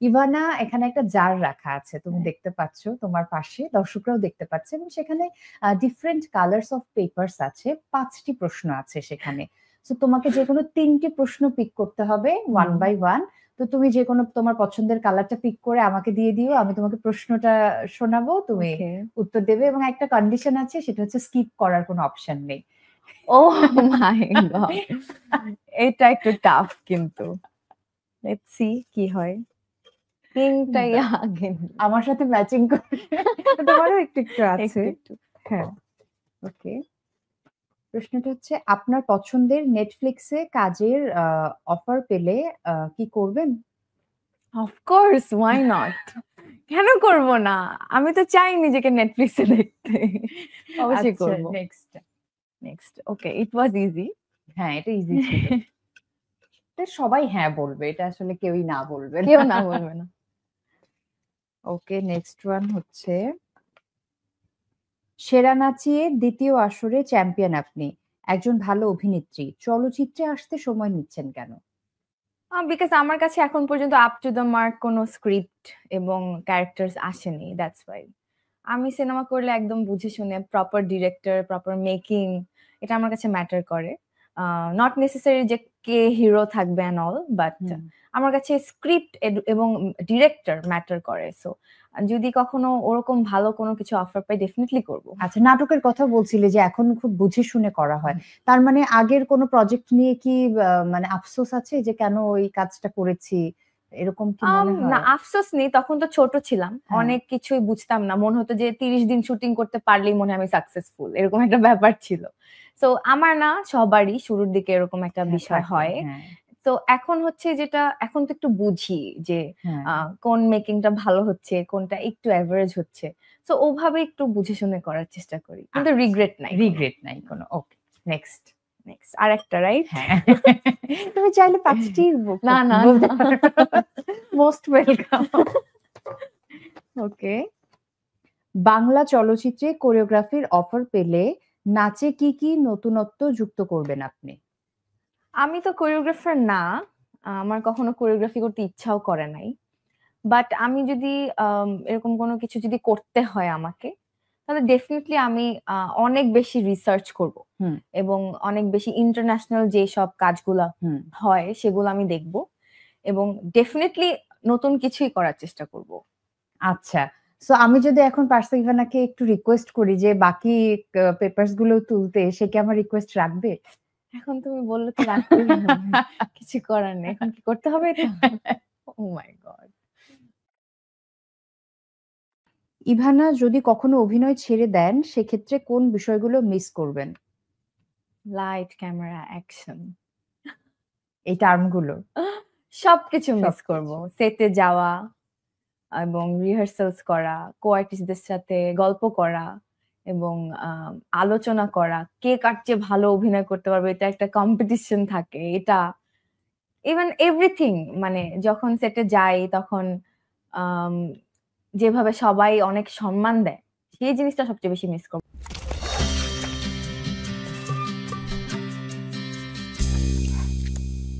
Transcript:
Ivana, এখানে একটা jar রাখা আছে, তুমি দেখতে পাচ্ছ, তোমার পাশে দর্শকরাও দেখতে পাচ্ছে, এবং সেখানে ডিফারেন্ট কালার্স অফ পেপারস আছে, 5টি প্রশ্ন আছে সেখানে। তো তোমাকে যে কোনো 3টি প্রশ্ন পিক করতে হবে ওয়ান বাই ওয়ান। তো তুমি যে কোনো তোমার পছন্দের কালারটা পিক করে আমাকে দিয়ে দিও, আমি তোমাকে প্রশ্নটা শোনাবো, তুমি ওকে। উত্তর দেবে, এবং একটা কন্ডিশন আছে, সেটা হচ্ছে স্কিপ করার কোনো অপশন নেই। ও মাই গড, এটা একটু টাফ কিন্তু। লেটস সি কি হয়। পিঙ্কটাই আগে নিই। আমার সাথে ম্যাচিং করে তোমারও একটু একটু আছে। একটু একটু। হ্যাঁ, ওকে। প্রশ্নটা হচ্ছে, আপনার পছন্দের নেটফ্লিক্সে কাজের অফার পেলে কি করবেন? Of course, why not? কেন করব না? আমি তো চাই নিজেকে নেটফ্লিক্সে দেখতে। অবশ্যই আচ্ছা, করব। Next. Next, okay, it was easy. হ্যাঁ, এটা ইজি ছিল। এটা সবাই হ্যাঁ বলবে, এটা আসলে কেউই না বলবে না। কেউ না বলবে না। ওকে, নেক্সট ওয়ান হচ্ছে, সেরা নাচিয়ে দ্বিতীয় আসরে চ্যাম্পিয়ন আপনি, একজন ভালো অভিনেত্রী, চলচ্চিত্রে আসতে সময় নিচ্ছেন কেন? বিকজ আমার কাছে এখন পর্যন্ত আপ টু দ্য মার্ক কোনো স্ক্রিপ্ট এবং ক্যারেক্টার্স আসেনি, দ্যাটস ওয়াই। আমি সিনেমা করলে একদম বুঝে শুনে প্রপার ডিরেক্টর, প্রপার মেকিং, এটা আমার কাছে ম্যাটার করে। নট নেসেসারি যে কে হিরো থাকবে অ্যান্ড অল, বাট হুম। আমার কাছে স্ক্রিপ্ট এবং ডিরেক্টর ম্যাটার করে। সো যদি কখনো ওরকম ভালো কোনো কিছু অফার পাই, ডেফিনেটলি করবো। আচ্ছা, নাটকের কথা বলছিলে যে এখন খুব বুঝে শুনে করা হয়, তার মানে আগের কোনো প্রজেক্ট নিয়ে কি মানে আফসোস আছে যে কেন ওই কাজটা করেছি, এরকম কি মনে না, হয়? আফসোস নেই, তখন তো ছোট ছিলাম, হ্যাঁ, অনেক কিছুই বুঝতাম না, মনে হতো যে 30 দিন শুটিং করতে পারলেই মনে হয় আমি সাকসেসফুল, এরকম একটা ব্যাপার ছিল। তো আমার না, সবারই শুরুর দিকে এরকম একটা হ্যাঁ বিষয় থাকে, হয়। হ্যাঁ, তো এখন হচ্ছে যেটা, এখন তো একটু বুঝি যে হ্যাঁ। কোন মেকিংটা ভালো হচ্ছে, কোনটা একটু এভারেজ হচ্ছে। তো ওভাবে একটু বুঝে শুনে করার চেষ্টা করি, কিন্তু রিগ্রেট নাই কোনো। রিগ্রেট নাই কোনো। ওকে, নেক্সট। নেক্সট আরেকটা, রাইট? হ্যাঁ, তুমি চাইলে 5টি না না বলতে না। পারো। Most welcome. ওকে, বাংলা চলচ্চিত্রে কোরিওগ্রাফির অফার পেলে নাচে কি কি নতুনত্ব যুক্ত করবেন আপনি? আমি তো কোরিওগ্রাফার না, আমার কখনো কোরিওগ্রাফি করতে ইচ্ছাও করে নাই। বাট আমি যদি এরকম কোনো কিছু যদি করতে হয় আমাকে, তাহলে ডেফিনেটলি আমি অনেক বেশি রিসার্চ করব হুম, এবং অনেক বেশি ইন্টারন্যাশনাল যে সব কাজগুলা হুম। হয় সেগুলো আমি দেখব, এবং ডেফিনেটলি নতুন কিছুই করার চেষ্টা করব। আচ্ছা, সো আমি যদি এখন পার্সিভানাকে একটু রিকোয়েস্ট করি যে বাকি পেপারস গুলো তুলতে, সে কি আমার রিকোয়েস্ট রাখবে? এখন তুমি বললে তো রাখতেই হবে, কিছু করার নেই, এখন কি করতে হবে এটা? ও মাই গড। ইভানা, যদি কখনো অভিনয় ছেড়ে দেন, সেক্ষেত্রে কোন বিষয়গুলো মিস করবেন? লাইট, ক্যামেরা, অ্যাকশন, এই টার্মগুলো। সবকিছু মিস করব। সবকিছু। সেটে যাওয়া এবং রিহার্সালস করা, কো-আর্টিস্টদের সাথে গল্প করা এবং আম আলোচনা করা। কে কার চেয়ে ভালো অভিনয় করতে পারবে, এটা একটা কম্পিটিশন থাকে। এটা ইভেন এভরিথিং, মানে যখন সেটে যাই তখন আম যেভাবে সবাই অনেক সম্মান দেয়, সেই জিনিসটা সবচেয়ে বেশি মিস করব।